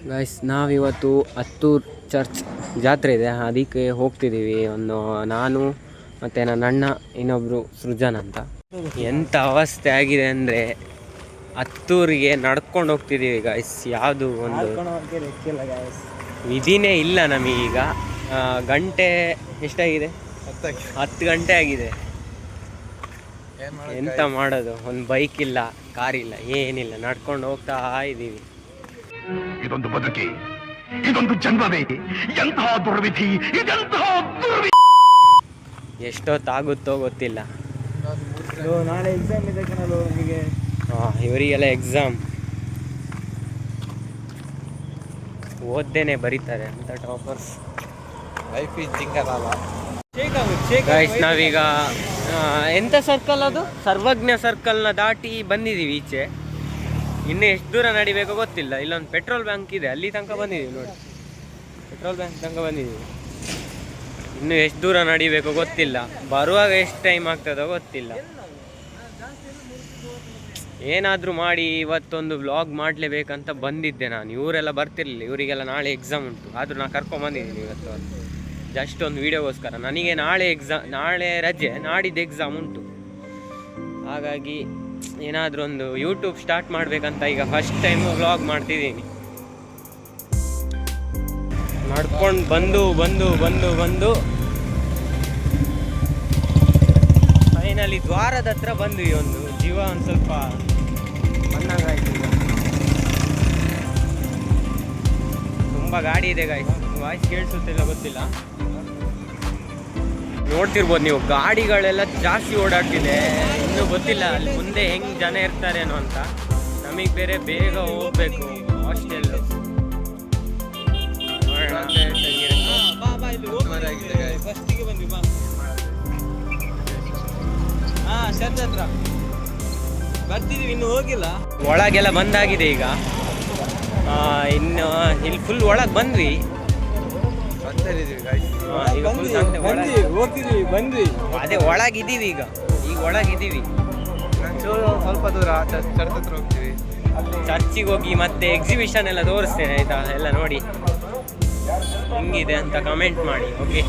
Guys ನಾವಿವತ್ತು Hattur church ಜಾತ್ರೆ ಇದೆ, ಅದಕ್ಕೆ ಹೋಗ್ತಿದ್ದೀವಿ. ನಾನು ಮತ್ತು ನನ್ನ ಅಣ್ಣ, ಇನ್ನೊಬ್ಬರು ಸೃಜನ್ ಅಂತ. ಎಂಥ ಅವಸ್ಥೆ ಆಗಿದೆ ಅಂದರೆ ಹತ್ತೂರಿಗೆ ನಡ್ಕೊಂಡು ಹೋಗ್ತಿದ್ದೀವಿ ಗೈಸ್. ಯಾವುದು ಒಂದು ವಿಧಿನೇ ಇಲ್ಲ ನಮಗೀಗ. ಗಂಟೆ ಎಷ್ಟಾಗಿದೆ? 10 ಗಂಟೆ ಆಗಿದೆ. ಎಂತ ಮಾಡೋದು? ಒಂದು ಬೈಕ್ ಇಲ್ಲ, ಕಾರ್ ಇಲ್ಲ, ಏನಿಲ್ಲ, ನಡ್ಕೊಂಡು ಹೋಗ್ತಾ ಇದ್ದೀವಿ. ಇದೊಂದು ಬದುಕಿ, ಇದೊಂದು ಜನ್ಮವೇ, ಎಂತಹ ದುರ್ವಿಧಿ, ಇದೆಂತಹ ದುರ್ವಿಧಿ. ಎಷ್ಟೊತ್ತಾಗುತ್ತೋ ಗೊತ್ತಿಲ್ಲ. ನಾಳೆ ಎಕ್ಸಾಮ್ ಇದೆ ಕಣಲು ನಿಮಗೆ. ಇವರಿಗೆಲ್ಲ ಎಕ್ಸಾಮ್ ಓದ್ದೇನೆ ಬರೀತಾರೆ ಅಂತ ಟಾಪರ್ಸ್. ಲೈಫ್ ಈಸ್ ಜಿಂಗಲ್ ಅಲ್ಲ ಗೈಸ್. ನಾವೀಗ ಎಂಥ ಸರ್ಕಲ್ ಅದು? ಸರ್ವಜ್ಞ ಸರ್ಕಲ್ನ ದಾಟಿ ಬಂದಿದ್ದೀವಿ ಈಚೆ. ಇನ್ನೂ ಎಷ್ಟು ದೂರ ನಡಿಬೇಕೋ ಗೊತ್ತಿಲ್ಲ. ಇಲ್ಲೊಂದು ಪೆಟ್ರೋಲ್ ಬ್ಯಾಂಕ್ ಇದೆ, ಅಲ್ಲಿ ತನಕ ಬಂದಿದ್ದೀವಿ ನೋಡಿ. ಪೆಟ್ರೋಲ್ ಬ್ಯಾಂಕ್ ತನಕ ಬಂದಿದ್ದೀವಿ. ಇನ್ನೂ ಎಷ್ಟು ದೂರ ನಡಿಬೇಕೋ ಗೊತ್ತಿಲ್ಲ. ಬರುವಾಗ ಎಷ್ಟು ಟೈಮ್ ಆಗ್ತದೋ ಗೊತ್ತಿಲ್ಲ. ಏನಾದರೂ ಮಾಡಿ ಇವತ್ತೊಂದು ವ್ಲಾಗ್ ಮಾಡಲೇಬೇಕಂತ ಬಂದಿದ್ದೆ ನಾನು. ಇವರೆಲ್ಲ ಬರ್ತಿರ್ಲಿಲ್ಲ, ಇವರಿಗೆಲ್ಲ ನಾಳೆ ಎಕ್ಸಾಮ್ ಉಂಟು. ಆದರೂ ನಾನು ಕರ್ಕೊಂಬಂದಿದ್ದೀನಿ ಇವತ್ತು ಜಸ್ಟ್ ಒಂದು ವೀಡಿಯೋಗೋಸ್ಕರ. ನನಗೆ ನಾಳೆ ರಜೆ, ನಾಡಿದ್ದು ಎಕ್ಸಾಮ್ ಉಂಟು. ಹಾಗಾಗಿ ಏನಾದರೂ ಒಂದು ಯೂಟ್ಯೂಬ್ ಸ್ಟಾರ್ಟ್ ಮಾಡಬೇಕಂತ ಈಗ ಫಸ್ಟ್ ಟೈಮ್ ವ್ಲಾಗ್ ಮಾಡ್ತಿದ್ದೀನಿ. ನಡ್ಕೊಂಡು ಬಂದು ಫೈನಲಿ ದ್ವಾರದ ಹತ್ರ ಬಂದ್ವಿ. ಒಂದು ಜೀವ ಒಂದು ಸ್ವಲ್ಪ ಬಂದಂಗಾಯ್ತು. ತುಂಬ ಗಾಡಿ ಇದೆ ಗಾಯ್ಸ್, ವಾಯ್ಸ್ ಕೇಳಿಸುತ್ತಿಲ್ಲ ಗೊತ್ತಿಲ್ಲ. ನೋಡ್ತಿರ್ಬೋದು ನೀವು, ಗಾಡಿಗಳೆಲ್ಲ ಜಾಸ್ತಿ ಓಡಾಡ್ತಿದೆ. ಇನ್ನೂ ಗೊತ್ತಿಲ್ಲ ಅಲ್ಲಿ ಮುಂದೆ ಹೆಂಗೆ ಜನ ಇರ್ತಾರೇನೋ ಅಂತ. ನಮಗೆ ಬೇರೆ ಬೇಗ ಹೋಗ್ಬೇಕು ಹಾಸ್ಟೆಲ್ಲು. ಬರ್ತಿದೀವಿ, ಇನ್ನು ಹೋಗಿಲ್ಲ. ಒಳಗೆಲ್ಲ ಬಂದಾಗಿದೆ ಈಗ. ಇನ್ನು ಇಲ್ಲಿ ಫುಲ್ ಒಳಗೆ ಬಂದ್ವಿ. ಈಗ ಬಂದ್ವಿ ಅದೇ ಒಳಗಿದ್ದೀವಿ ಈಗ ಒಳಗಿದ್ದೀವಿ. ಸ್ವಲ್ಪ ದೂರ ಚರ್ಚ್ ಹತ್ರ ಹೋಗ್ತೀವಿ. ಚರ್ಚಿಗೆ ಹೋಗಿ ಮತ್ತೆ ಎಕ್ಸಿಬಿಷನ್ ಎಲ್ಲ ತೋರಿಸ್ತೇನೆ ಆಯ್ತಾ. ಎಲ್ಲ ನೋಡಿ ಹೆಂಗಿದೆ ಅಂತ ಕಮೆಂಟ್ ಮಾಡಿ. ಓಕೆ,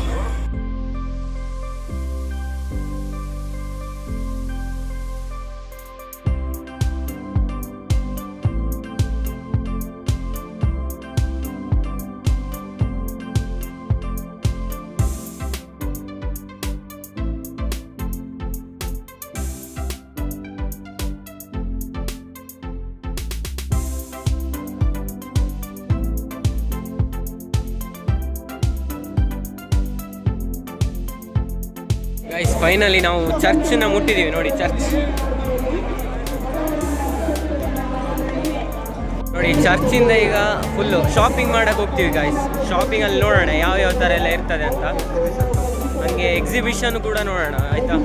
ಗೈಸ್ ಫೈನಲಿ ನಾವು ಚರ್ಚ್ನ ಮುಟ್ಟಿದ್ದೀವಿ ನೋಡಿ. ಚರ್ಚಿಂದ ಈಗ ಫುಲ್ಲು ಶಾಪಿಂಗ್ ಮಾಡಕ್ಕೆ ಹೋಗ್ತೀವಿ ಗೈಸ್. ಶಾಪಿಂಗಲ್ಲಿ ನೋಡೋಣ ಯಾವ ಥರ ಎಲ್ಲ ಇರ್ತದೆ ಅಂತ. ನನಗೆ ಎಕ್ಸಿಬಿಷನ್ ಕೂಡ ನೋಡೋಣ ಆಯಿತಾ.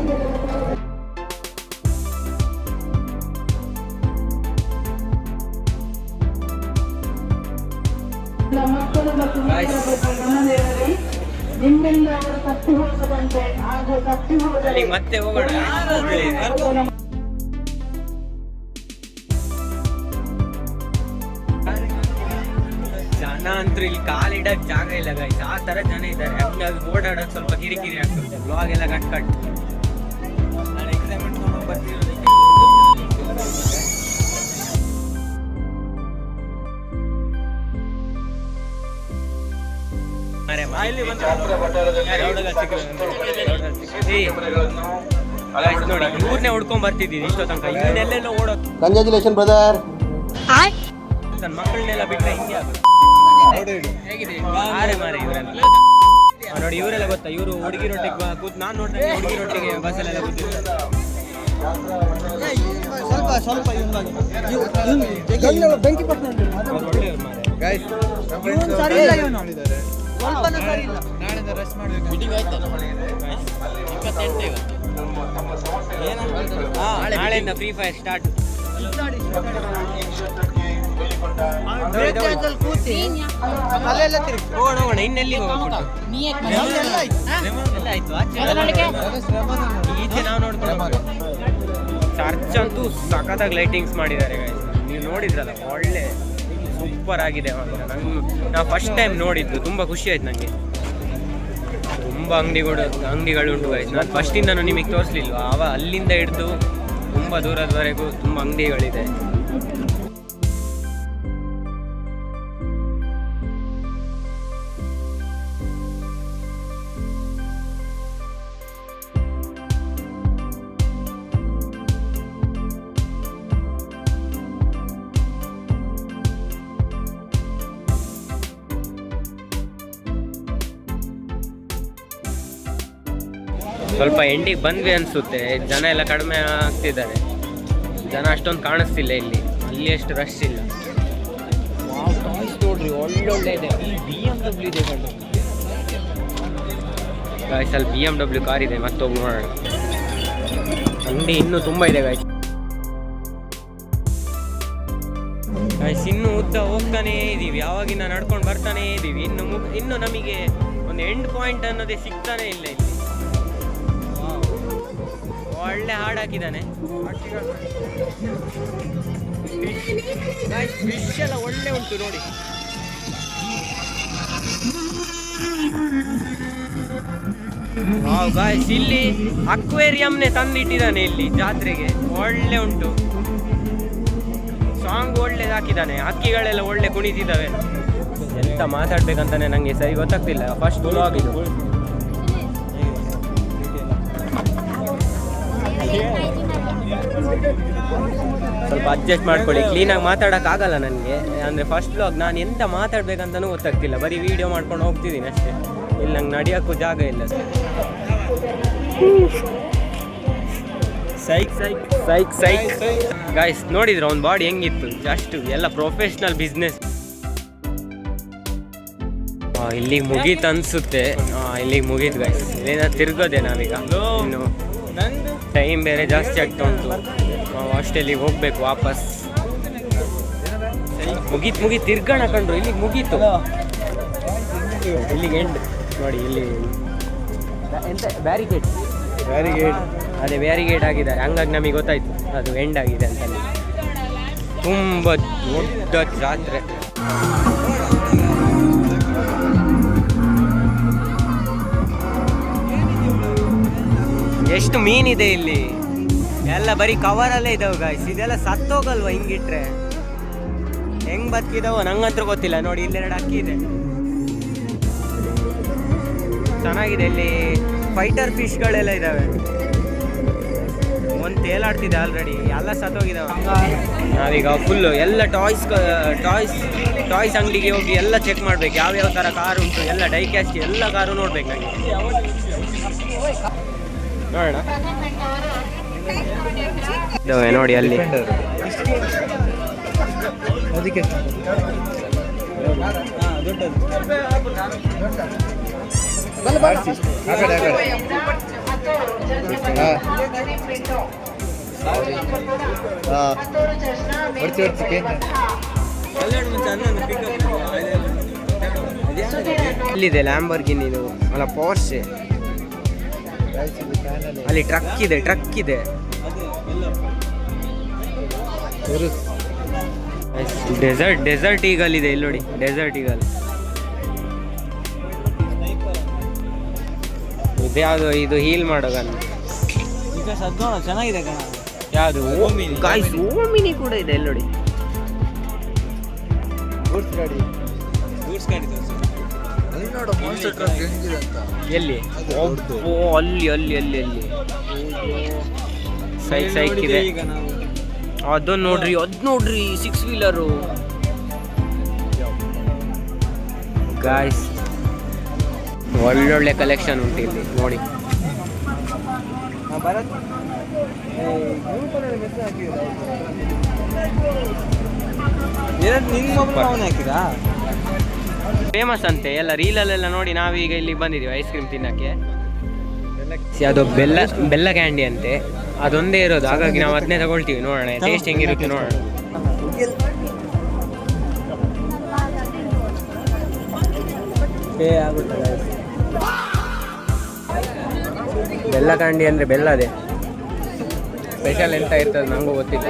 ಮತ್ತೆ ಹೋಗೋಣ. ಜನ ಅಂತೂ ಇಲ್ಲಿ ಕಾಲಿಡಕ್ ಜಾಗ ಇಲ್ಲ ಗೈಸ್, ಆ ತರ ಜನ ಇದ್ದಾರೆ. ಹಂಗಾಗಿ ಓಡಾಡಕ್ ಸ್ವಲ್ಪ ಕಿರಿಕಿರಿ ಆಗ್ತದೆ. ಬ್ಲಾಗ್ ಎಲ್ಲ ಕಟ್ ನಾನು ಎಕ್ಸಾಮ್ ಬರ್ತಿರೋದಕ್ಕೆ ನೋಡಿ ಇವ್ರನ್ನೇ ಹುಡ್ಕೊಂಡ್ ಬರ್ತಿದ್ದೀನಿ ಇಷ್ಟೋ ತನಕ. ಇವನ್ನೆಲ್ಲೆಲ್ಲ ಓಡೋದು. Congratulation brother. ನನ್ನ ಮಕ್ಕಳನ್ನೆಲ್ಲ ಬಿಟ್ಟರೆ ಹಿಂಗೆ ಹೇಗಿದೆ ಮಾರೆ ಇವರೆಲ್ಲ ನೋಡಿ. ಇವರೆಲ್ಲ ಗೊತ್ತಾ, ಇವರು ಹುಡುಗಿ ರೊಟ್ಟಿಗೆ ಕೂತ್ ನಾನು ನೋಡ್ದಂಗೆ ಹುಡುಗಿ ರೊಟ್ಟಿಗೆ ಬಸ್ಸಲ್ಲೆಲ್ಲ ಕೂತಿರ್ತಾರೆ. ಸ್ವಲ್ಪ ಬೆಂಕಿ ಪಟ್ಟಣ ಒಳ್ಳೆಯವ್ರು ಮಾರೆ. ನಾಳೆಯಿಂದ ರೆಸ್ಟ್ ಮಾಡಬೇಕು. ಮೀಟಿಂಗ್ ಆಯ್ತಾ? 28 ನಾಳೆಯಿಂದ ಫ್ರೀ ಫೈರ್ ಸ್ಟಾರ್ಟ್. ಹೋಗೋಣ ಇನ್ನೆಲ್ಲಿ ಈಚೆ ನಾವು ನೋಡ್ಕೊಂಡು. ಚರ್ಚ್ ಅಂತೂ ಸಖತ್ತಾಗಿ ಲೈಟಿಂಗ್ಸ್ ಮಾಡಿದ್ದಾರೆ. ನೀವು ನೋಡಿದ್ರಲ್ಲ, ಒಳ್ಳೆ ಸೂಪರ್ ಆಗಿದೆ ಮಾತ್ರ. ನಾವು ಫಸ್ಟ್ ಟೈಮ್ ನೋಡಿದ್ದು, ತುಂಬ ಖುಷಿ ಆಯ್ತು ನನಗೆ. ತುಂಬ ಅಂಗಡಿಗಳುಂಟು ಗೈಸ್. ನಾನು ಫಸ್ಟಿಂದನೂ ನಿಮಗೆ ತೋರಿಸ್ಲಿಲ್ವ, ಅಲ್ಲಿಂದ ಹಿಡಿದು ತುಂಬ ದೂರದವರೆಗೂ ತುಂಬ ಅಂಗಡಿಗಳಿದೆ. ಸ್ವಲ್ಪ ಎಂಡಿಗೆ ಬಂದ್ವಿ ಅನಿಸುತ್ತೆ, ಜನ ಎಲ್ಲ ಕಡಿಮೆ ಆಗ್ತಿದ್ದಾರೆ. ಜನ ಅಷ್ಟೊಂದು ಕಾಣಿಸ್ತಿಲ್ಲ ಇಲ್ಲಿ, ಅಲ್ಲಿ ಅಷ್ಟು ರಶ್ ಇಲ್ಲ. ನೋಡ್ರಿ ಒಳ್ಳೊಳ್ಳೆ ಇದೆ. ಇಲ್ಲಿ BMW ಇದೆ ಕಣ್ಣು ಗಾಯ್ಸ್, ಅಲ್ಲಿ BMW ಕಾರ್ ಇದೆ. ಮತ್ತೊಬ್ಬ ನೋಡೋಣ, ಅಂಗಡಿ ಇನ್ನೂ ತುಂಬ ಇದೆ ಗಾಯ್ಸ್. ಗಾಯ್ಸ್ ಇನ್ನೂ ಉದ್ದ ಹೋಗ್ತಾನೇ ಇದ್ದೀವಿ, ಯಾವಾಗಿನ ನಡ್ಕೊಂಡು ಬರ್ತಾನೇ ಇದ್ದೀವಿ. ಇನ್ನು ನಮಗೆ ಒಂದು ಎಂಡ್ ಪಾಯಿಂಟ್ ಅನ್ನೋದೇ ಸಿಗ್ತಾನೆ ಇಲ್ಲ ಇಲ್ಲಿ. ಒಳ್ಳೆ ಹಾಡು ಹಾಕಿದ್ದಾನೆ. ಫಿಶ್ ಎಲ್ಲ ಒಳ್ಳೆ ಉಂಟು ನೋಡಿ. ಗಾಯ್ಸ್ ಇಲ್ಲಿ ಅಕ್ವೇರಿಯಂನೇ ತಂದಿಟ್ಟಿದ್ದಾನೆ ಇಲ್ಲಿ ಜಾತ್ರೆಗೆ. ಒಳ್ಳೆ ಉಂಟು, ಸಾಂಗ್ ಒಳ್ಳೇದು ಹಾಕಿದ್ದಾನೆ. ಹಕ್ಕಿಗಳೆಲ್ಲ ಒಳ್ಳೆ ಕುಣಿತಿದ್ದಾವೆ. ಎಂತ ಮಾತಾಡ್ಬೇಕಂತಾನೆ ನನಗೆ ಸರಿ ಗೊತ್ತಾಗ್ತಿಲ್ಲ. ಫಸ್ಟ್ ವ್ಲಾಗ್ ಇದು. ಸ್ವಲ್ಪ ಅಡ್ಜಸ್ಟ್ ಮಾಡ್ಕೊಳ್ಳಿ, ಕ್ಲೀನಾಗಿ ಮಾತಾಡೋಕ್ಕಾಗಲ್ಲ ನನಗೆ. ಅಂದರೆ ಫಸ್ಟ್ ವ್ಲಾಗ್, ನಾನು ಎಂತ ಮಾತಾಡ್ಬೇಕಂತನೂ ಗೊತ್ತಾಗ್ತಿಲ್ಲ, ಬರೀ ವೀಡಿಯೋ ಮಾಡ್ಕೊಂಡು ಹೋಗ್ತಿದ್ದೀನಿ ಅಷ್ಟೇ. ಇಲ್ಲಿ ನಂಗೆ ನಡೆಯೋಕ್ಕೂ ಜಾಗ ಇಲ್ಲ. ಸೈಕ್ ಗಾಯ್ಸ್ ನೋಡಿದ್ರೆ ಅವ್ನ ಬಾಡಿ ಹೆಂಗಿತ್ತು, ಜಸ್ಟ್ ಎಲ್ಲ ಪ್ರೊಫೆಷ್ನಲ್ ಬಿಸ್ನೆಸ್. ಇಲ್ಲಿಗೆ ಮುಗೀತು ಅನಿಸುತ್ತೆ. ಇಲ್ಲಿಗೆ ಮುಗೀತು ಗಾಯ್ಸ್. ಇಲ್ಲೇನ ತಿರ್ಗೋದೆ ನಾವೀಗ. ಇನ್ನು ಟೈಮ್ ಬೇರೆ ಜಾಸ್ತಿ ಆಗ್ತಾ ಉಂಟು. ನಾವು ಹಾಸ್ಟೆಲಿಗೆ ಹೋಗ್ಬೇಕು ವಾಪಸ್. ಮುಗೀತು ತಿರ್ಗೋಣ ಕಂಡ್ರು. ಇಲ್ಲಿಗೆ ಮುಗೀತು, ಇಲ್ಲಿಗೆ ಎಂಡ್ ನೋಡಿ. ಇಲ್ಲಿ ಎಂತ ಬ್ಯಾರಿಗೇಡ್ ಅದೇ ಬ್ಯಾರಿಗೇಡ್ ಆಗಿದ್ದಾರೆ. ಹಂಗಾಗಿ ನಮಗೆ ಗೊತ್ತಾಯ್ತು ಅದು ಎಂಡ್ ಆಗಿದೆ ಅಂತ. ತುಂಬ ದೊಡ್ಡ ಜಾತ್ರೆ. ಎಷ್ಟು ಮೀನಿದೆ ಇಲ್ಲಿ, ಎಲ್ಲ ಬರೀ ಕವರಲ್ಲೇ ಇದಾವೆ ಗಾಯ್ಸ್. ಇದೆಲ್ಲ ಸತ್ತೋಗಲ್ವ ಹಿಂಗಿಟ್ರೆ? ಹೆಂಗ್ ಬದುಕಿದಾವ ನಂಗಂತೂ ಗೊತ್ತಿಲ್ಲ. ನೋಡಿ ಇಲ್ಲೆರಡು ಅಕ್ಕಿ ಇದೆ, ಚೆನ್ನಾಗಿದೆ. ಇಲ್ಲಿ ಫೈಟರ್ ಫಿಶ್ಗಳೆಲ್ಲ ಇದಾವೆ. ಒಂದು ತೇಲಾಡ್ತಿದೆ ಆಲ್ರೆಡಿ, ಎಲ್ಲ ಸತ್ತೋಗಿದಾವೆ. ನಾವೀಗ ಫುಲ್ಲು ಎಲ್ಲ ಟಾಯ್ಸ್ ಅಂಗಡಿಗೆ ಹೋಗಿ ಎಲ್ಲ ಚೆಕ್ ಮಾಡ್ಬೇಕು, ಯಾವ್ಯಾವ ಥರ ಕಾರು ಉಂಟು, ಎಲ್ಲ ಡೈ ಕ್ಯಾಸ್ಟ್ ಎಲ್ಲ ಕಾರು ನೋಡ್ಬೇಕು ನನಗೆ. ನೋಡೋಣ ಇದಾವೆ ನೋಡಿ ಅಲ್ಲಿ. ಇಲ್ಲಿದೆ ಲ್ಯಾಂಬೋರ್ಗಿನಿ ಅಲ್ಲ, ಪೋರ್ಷೆ. ಅಲ್ಲಿ ಟ್ರಕ್ ಇದೆ. ಡೆಸರ್ಟ್ ಈಗಲ್ ಇದೆ ಇಲ್ಲಿ ನೋಡಿ, ಡೆಸರ್ಟ್ ಈಗಲ್. ಇದ್ಯಾವುದು ಇದು ಹೀಲ್ ಮಾಡೋಗಲ್ಲ. ಚೆನ್ನಾಗಿದೆ ಕಣ. ಯಾವುದು ಗಾಯ್ಸ್, ಓಮಿನಿ ಕೂಡ ಇದೆ ಇಲ್ಲಿ ನೋಡಿ. ಗೂಡ್ಸ್ ಗಾಡಿ ಎಲ್ಲಿ? ಅಲ್ಲಿ ಸೈಕ್ ಇದೆ. ಅದನ್ನ ನೋಡ್ರಿ 6 ವೀಲರು ಗಾಯ್ಸ್. ಒಳ್ಳೊಳ್ಳೆ ಕಲೆಕ್ಷನ್ ಉಂಟು ಇಲ್ಲಿ ನೋಡಿ. ಫೇಮಸ್ ಅಂತೆ ಎಲ್ಲ ರೀಲಲ್ಲೆಲ್ಲ ನೋಡಿ. ನಾವೀಗ ಇಲ್ಲಿ ಬಂದಿದ್ದೀವಿ ಐಸ್ ಕ್ರೀಮ್ ತಿನ್ನಕ್ಕೆ. ಅದು ಬೆಲ್ಲ ಕ್ಯಾಂಡಿ ಅಂತೆ, ಅದೊಂದೇ ಇರೋದು. ಹಾಗಾಗಿ ನಾವು ಅದನ್ನೇ ತಗೊಳ್ತೀವಿ. ನೋಡೋಣ ಟೇಸ್ಟ್ ಹೆಂಗಿರುತ್ತೆ ನೋಡೋಣ. ಬೆಲ್ಲ ಕ್ಯಾಂಡಿ ಅಂದರೆ ಬೆಲ್ಲದೇ ಸ್ಪೆಷಲ್ ಎಂತ ಇರ್ತದೆ ನನಗೂ ಗೊತ್ತಿಲ್ಲ.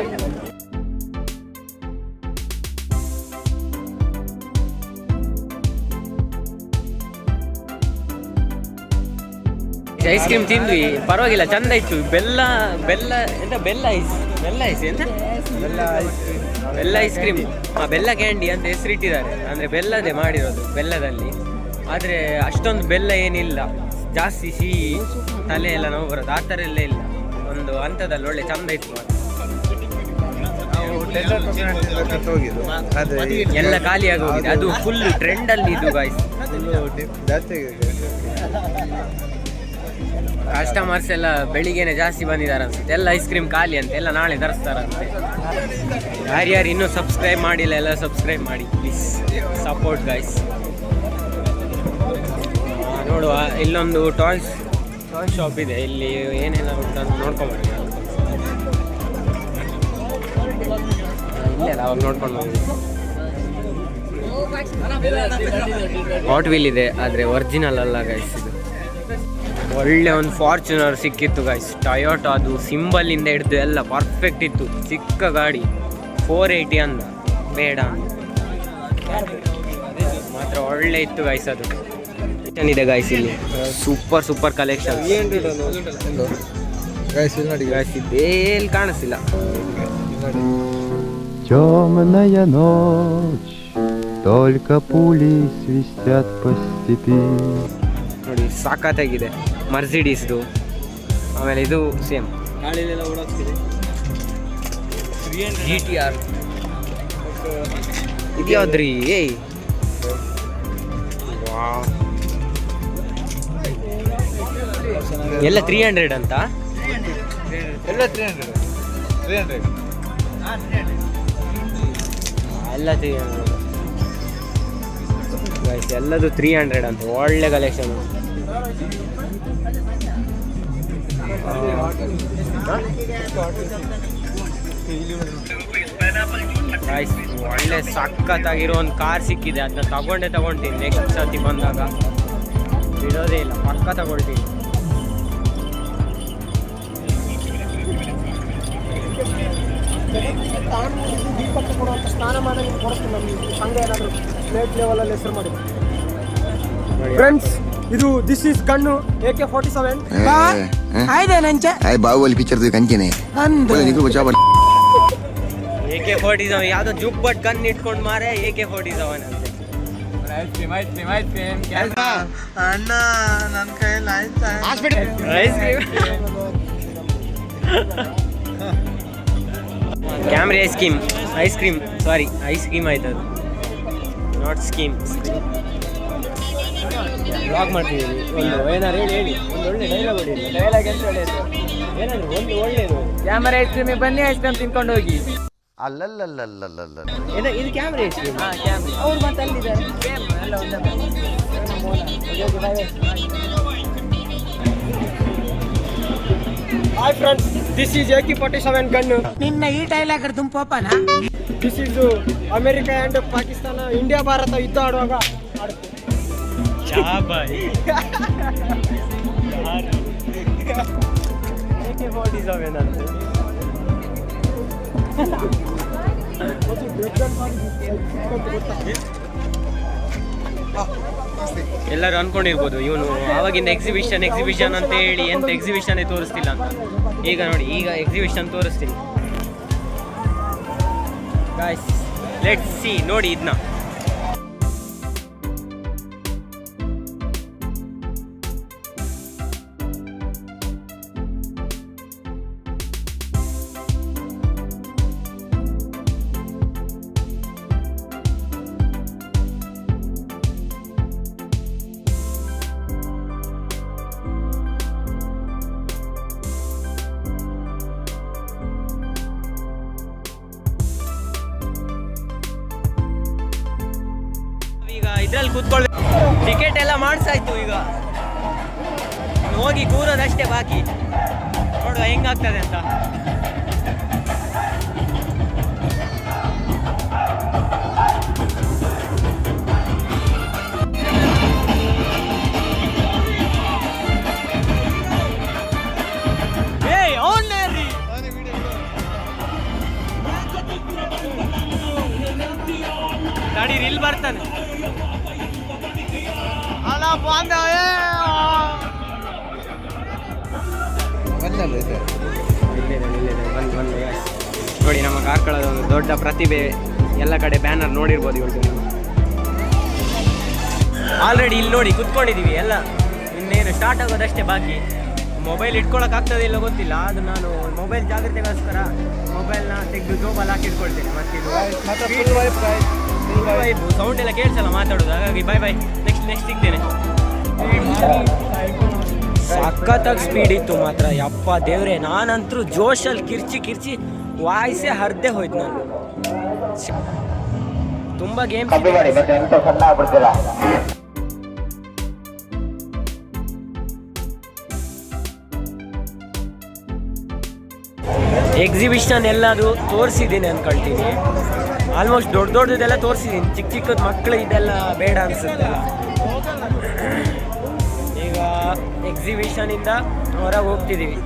ಐಸ್ ಕ್ರೀಮ್ ತಿಂದ್ವಿ, ಪರವಾಗಿಲ್ಲ, ಚಂದ ಇತ್ತು. ಬೆಲ್ಲ ಬೆಲ್ಲ ಎಂತ ಬೆಲ್ಲ ಐಸ್ ಎಂತ ಬೆಲ್ಲ ಐಸ್ ಕ್ರೀಮ್, ಬೆಲ್ಲ ಕ್ಯಾಂಡಿ ಅಂತ ಹೆಸರಿಟ್ಟಿದ್ದಾರೆ. ಅಂದರೆ ಬೆಲ್ಲದೇ ಮಾಡಿರೋದು, ಬೆಲ್ಲದಲ್ಲಿ. ಆದರೆ ಅಷ್ಟೊಂದು ಬೆಲ್ಲ ಏನಿಲ್ಲ, ಜಾಸ್ತಿ ಸಿಹಿ, ತಲೆ ಎಲ್ಲ ನೋವು ಬರೋದು ಆ ಥರ ಎಲ್ಲ ಇಲ್ಲ. ಒಂದು ಹಂತದಲ್ಲಿ ಒಳ್ಳೆ ಚಂದ ಇತ್ತು. ಎಲ್ಲ ಖಾಲಿಯಾಗಿ ಹೋಗಿದೆ, ಅದು ಫುಲ್ ಟ್ರೆಂಡಲ್ಲಿ ಇದು ಗಾಯ್ಸ್. ಕಸ್ಟಮರ್ಸ್ ಎಲ್ಲ ಬೆಳಿಗ್ಗೆನೆ ಜಾಸ್ತಿ ಬಂದಿದ್ದಾರೆ ಅನ್ಸುತ್ತೆ. ಎಲ್ಲ ಐಸ್ ಕ್ರೀಮ್ ಖಾಲಿ ಅಂತ, ಎಲ್ಲ ನಾಳೆ ತರಿಸ್ತಾರಂತೆ. ಯಾರ್ಯಾರು ಇನ್ನೂ ಸಬ್ಸ್ಕ್ರೈಬ್ ಮಾಡಿಲ್ಲ ಎಲ್ಲ ಸಬ್ಸ್ಕ್ರೈಬ್ ಮಾಡಿ ಪ್ಲೀಸ್, ಸಪೋರ್ಟ್ ಗಾಯ್ಸ್. ನೋಡುವ, ಇಲ್ಲೊಂದು ಟಾಯ್ಸ್ ಶಾಪ್ ಇದೆ, ಇಲ್ಲಿ ಏನೆಲ್ಲ ಉಂಟು ಅಂತ ನೋಡ್ಕೊಂಬರ್ತೀನಿ. ಇಲ್ಲೆಲ್ಲ ಅವಾಗ ನೋಡ್ಕೊಂಡು ಬಂದಿದ್ದೆ. ಹಾಟ್ ವೀಲ್ ಇದೆ, ಆದರೆ ಒರಿಜಿನಲ್ ಅಲ್ಲ ಗೈಸ್. ಇದು ಒಳ್ಳೆ ಒಂದು ಫಾರ್ಚುನರ್ ಸಿಕ್ಕಿತ್ತು ಗೈಸ್, ಟೊಯೋಟಾ. ಅದು ಸಿಂಬಲಿಂದ ಹಿಡಿದು ಎಲ್ಲ ಪರ್ಫೆಕ್ಟ್ ಇತ್ತು. ಚಿಕ್ಕ ಗಾಡಿ 480 ಅಂದ, ಬೇಡ ಮಾತ್ರ ಒಳ್ಳೆ ಇತ್ತು ಗೈಸ್. ಅದು ಇದೆ ಗೈಸ್, ಇಲ್ಲಿ ಸೂಪರ್ ಕಲೆಕ್ಷನ್ ಗೈಸ್. ಇಲ್ಲಿ ಕಾಣಿಸ್ತಿಲ್ಲ. Темная ночь, только пули свистят по степи. ನೋಡಿ ಸಾಕಾಗಿದೆ, ಮರ್ಸಿಡೀಸ್ದು. ಆಮೇಲೆ ಇದು ಸೇಮ್ GTR. ಇದು ಯಾವ್ದ್ರಿ? ಏಯ್ ಎಲ್ಲ 300 ಅಂತ, ಎಲ್ಲ 300 ಎಲ್ಲ 300 ಗೈಸ್, ಎಲ್ಲದು 300 ಅಂತ. ಒಳ್ಳೆ ಕಲೆಕ್ಷನ್ ಗೈಸ್. ಒಳ್ಳೆ ಸಖತ್ತಾಗಿರೋ ಒಂದು ಕಾರ್ ಸಿಕ್ಕಿದೆ, ಅದನ್ನ ತಗೊಂತೀನಿ. ನೆಕ್ಸ್ಟ್ ಸರ್ತಿ ಬಂದಾಗ ಬಿಡೋದೇ ಇಲ್ಲ, ಪಕ್ಕ ತಗೊಳ್ತೀನಿ. ಫ್ರೆಂಡ್ಸ್, ಇದು this is gun AK-47. Baahubali picture ಕಂಚೆನೆ AK-47 ಯಾವ್ದೋ ಜುಬ್ಬಟ್ ಗನ್ ಇಟ್ಕೊಂಡು ಮಾರೆ AK-47 ಅಂತ. ಅಣ್ಣ ನನ್ನ ಕೈಯಲ್ಲಿ ಆಯ್ತಾ ಕ್ಯಾಮ್ರಿ ಐಸ್ ಕ್ರೀಮ್ ಆಯ್ತದು, ನಾಟ್ ಸ್ಕೀಮ್. ಬ್ಲಾಗ್ ಮಾಡ್ತಿದ್ದೀವಿ. ಒಂದು ಏನಾರು ಹೇಳಿ, ಒಂದು ಒಳ್ಳೆ ಡೈಲಾಗ್ ಹೊಡಿ. ಡೈಲಾಗ್ ಅಂತ ಒಳ್ಳೆಯದು, ಏನಾದ್ರು ಒಂದು ಒಳ್ಳೆಯದು. ಕ್ಯಾಮರಾ ಐಸ್ ಕ್ರೀಮಿಗೆ ಬನ್ನಿ, ಐಸ್ ಕ್ರೀಮ್ ತಿನ್ಕೊಂಡು ಹೋಗಿ. ಇದು ಕ್ಯಾಮ್ರಾ ಐಸ್ ಕ್ರೀಮ್. ಅವ್ರು ಮತ್ತೆ ಅಲ್ಲಿದ್ದಾರೆ, ಎಲ್ಲ ಒಂದೇ. Hi friends, this is AK-47 gun. ನಿನ್ನ ಈ ಡೈಲಾಗ್ ದುಂಪೋಪನ. This is America and Pakistan, India Bharat ಯುದ್ಧ ಆಡುವಾಗ ಆಡುತ್ತೆ. AK-47 ಅಂತ. ಎಲ್ಲರೂ ಅನ್ಕೊಂಡಿರ್ಬೋದು ಇವನು ಆವಾಗಿಂದ ಎಕ್ಸಿಬಿಷನ್ ಅಂತ ಹೇಳಿ ಎಂತ ಎಕ್ಸಿಬಿಷನ್ ತೋರಿಸ್ತಿಲ್ಲ ಅಂತ. ಈಗ ನೋಡಿ, ಈಗ ಎಕ್ಸಿಬಿಷನ್ ತೋರಿಸ್ತೀನಿ ಗಾಯ್ಸ್. ಲೆಟ್ಸ್ ಸಿ, ನೋಡಿ ಇದನ್ನ. ಈಗ ಇದ್ರಲ್ಲಿ ಕೂತ್ಕೊಳ್ಬೇಕು. ಟಿಕೆಟ್ ಎಲ್ಲ ಮಾಡಿಸಾಯ್ತು, ಈಗ ಹೋಗಿ ಕೂರೋದಷ್ಟೇ ಬಾಕಿ. ನೋಡುವ ಹೆಂಗಾಗ್ತದೆ ಅಂತ. ಗಾಡಿ ಇಲ್ಲಿ ಬರ್ತಾನೆ. ಅಲ್ಲ ಇದೆ. ಬಂದು ನೋಡಿ ನಮ್ಮ ಕಾರ್ಕಳದ ಒಂದು ದೊಡ್ಡ ಪ್ರತಿಭೆ, ಎಲ್ಲ ಕಡೆ ಬ್ಯಾನರ್ ನೋಡಿರ್ಬೋದು ಇವ್ರದ್ದು. ಆಲ್ರೆಡಿ ಇಲ್ಲಿ ನೋಡಿ ಕುತ್ಕೊಂಡಿದ್ದೀವಿ ಎಲ್ಲ, ಇನ್ನೇನು ಸ್ಟಾರ್ಟ್ ಆಗೋದಷ್ಟೇ ಬಾಕಿ. ಮೊಬೈಲ್ ಇಟ್ಕೊಳಕ್ಕಾಗ್ತದೆ ಇಲ್ಲ ಗೊತ್ತಿಲ್ಲ, ಅದು ನಾನು ಮೊಬೈಲ್ ಜಾಗ್ರತೆಗೋಸ್ಕರ ಮೊಬೈಲ್ನ ತೆಗೆದು ಜೋಬಲ್ಲಿ ಹಾಕಿಟ್ಕೊಳ್ತೇನೆ. ಮತ್ತೆ ಸೌಂಡ್ ಎಲ್ಲ ಕೇಳಿಸಲ್ಲ ಮಾತಾಡೋದು, ಹಾಗಾಗಿ ಬಾಯ್ ಬಾಯ್, ನೆಕ್ಸ್ಟ್ ಸಿಗ್ತೇನೆ. ಸಖತ್ತಾಗಿ ಸ್ಪೀಡ್ ಇತ್ತು ಮಾತ್ರ, ಯಪ್ಪ ದೇವ್ರೆ, ನಾನಂತರೂ ಜೋಶಲ್ಲಿ ಕಿರ್ಚಿ ವಾಯ್ಸೇ ಹರಿದೇ ಹೋಯ್ತು ನಾನು. ತುಂಬ ಗೇಮ್ ಎಕ್ಸಿಬಿಷನ್ ಎಲ್ಲದು ತೋರಿಸಿದ್ದೀನಿ ಅಂದ್ಕೊಳ್ತೀನಿ. ಆಲ್ಮೋಸ್ಟ್ ದೊಡ್ಡದೆಲ್ಲ ತೋರಿಸಿದ್ದೀನಿ, ಚಿಕ್ಕದ ಮಕ್ಕಳು ಇದೆಲ್ಲ ಬೇಡ ಅನಿಸುತ್ತಲ್ಲ. ಈಗ ಎಕ್ಸಿಬಿಷನಿಂದ ಹೊರಗೆ ಹೋಗ್ತಿದ್ದೀವಿ.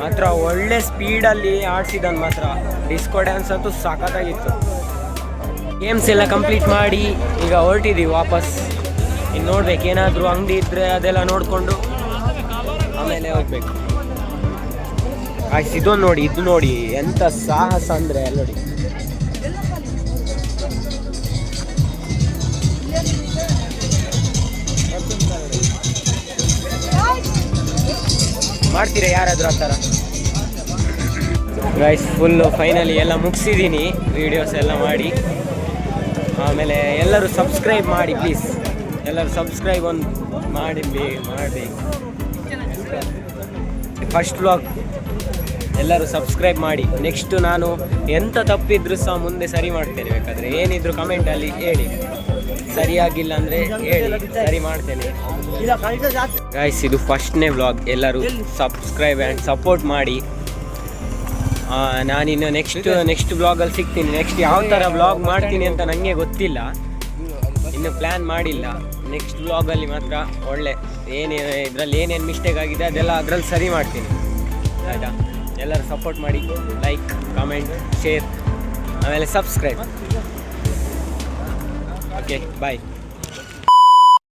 ಮಾತ್ರ ಒಳ್ಳೆ ಸ್ಪೀಡಲ್ಲಿ ಆಡಿಸಿದನು ಮಾತ್ರ. ಡಿಸ್ಕೋ ಡ್ಯಾನ್ಸ್ ಅಂತೂ ಸಖತ್ತಾಗಿತ್ತು. ಗೇಮ್ಸ್ ಎಲ್ಲ ಕಂಪ್ಲೀಟ್ ಮಾಡಿ ಈಗ ಹೊರಟಿದ್ದೀವಿ ವಾಪಸ್. ಇನ್ನು ನೋಡ್ಬೇಕು, ಏನಾದರೂ ಅಂಗಡಿ ಇದ್ದರೆ ಅದೆಲ್ಲ ನೋಡಿಕೊಂಡು ಆಮೇಲೆ ಹೋಗ್ಬೇಕು. ಆಯ್ತು, ಇದು ನೋಡಿ ಎಂಥ ಸಾಹಸ ಅಂದರೆ ಅಲ್ಲಿ ನೋಡಿ. ಮಾಡ್ತೀರಾ ಯಾರಾದರೂ ಆ ಥರ? ಗೈಸ್ ಫುಲ್ಲು ಫೈನಲಿ ಎಲ್ಲ ಮುಗಿಸಿದ್ದೀನಿ, ವೀಡಿಯೋಸ್ ಎಲ್ಲ ಮಾಡಿ. ಆಮೇಲೆ ಎಲ್ಲರೂ ಸಬ್ಸ್ಕ್ರೈಬ್ ಮಾಡಿ ಪ್ಲೀಸ್, ಎಲ್ಲರೂ ಸಬ್ಸ್ಕ್ರೈಬ್ ಒಂದು ಮಾಡಬೇಕು. ಫಸ್ಟ್ ವ್ಲಾಗ್ ಎಲ್ಲರೂ ಸಬ್ಸ್ಕ್ರೈಬ್ ಮಾಡಿ. ನೆಕ್ಸ್ಟು ನಾನು ಎಂಥ ತಪ್ಪಿದ್ರೂ ಸಹ ಮುಂದೆ ಸರಿ ಮಾಡ್ತೇನೆ. ಬೇಕಾದರೆ ಏನಿದ್ರು ಕಮೆಂಟಲ್ಲಿ ಹೇಳಿ, ಸರಿಯಾಗಿಲ್ಲ ಅಂದರೆ ಹೇಳಿ, ಸರಿ ಮಾಡ್ತೇನೆ. ಗೈಸ್ ಇದು ಫಸ್ಟ್ನೇ ವ್ಲಾಗ್, ಎಲ್ಲರೂ ಸಬ್ಸ್ಕ್ರೈಬ್ ಆ್ಯಂಡ್ ಸಪೋರ್ಟ್ ಮಾಡಿ. ನಾನಿನ್ನು ನೆಕ್ಸ್ಟ್ ವ್ಲಾಗಲ್ಲಿ ಸಿಗ್ತೀನಿ. ನೆಕ್ಸ್ಟ್ ಯಾವ ಥರ ವ್ಲಾಗ್ ಮಾಡ್ತೀನಿ ಅಂತ ನನಗೆ ಗೊತ್ತಿಲ್ಲ, ಇನ್ನು ಪ್ಲ್ಯಾನ್ ಮಾಡಿಲ್ಲ. ನೆಕ್ಸ್ಟ್ ವ್ಲಾಗಲ್ಲಿ ಮಾತ್ರ ಒಳ್ಳೆ ಇದರಲ್ಲಿ ಏನೇನು ಮಿಸ್ಟೇಕ್ ಆಗಿದೆ ಅದೆಲ್ಲ ಅದರಲ್ಲಿ ಸರಿ ಮಾಡ್ತೀನಿ, ಆಯಿತಾ? ಎಲ್ಲರೂ ಸಪೋರ್ಟ್ ಮಾಡಿ, ಲೈಕ್, ಕಮೆಂಟ್, ಶೇರ್, ಆಮೇಲೆ ಸಬ್ಸ್ಕ್ರೈಬ್. ಓಕೆ, ಬಾಯ್.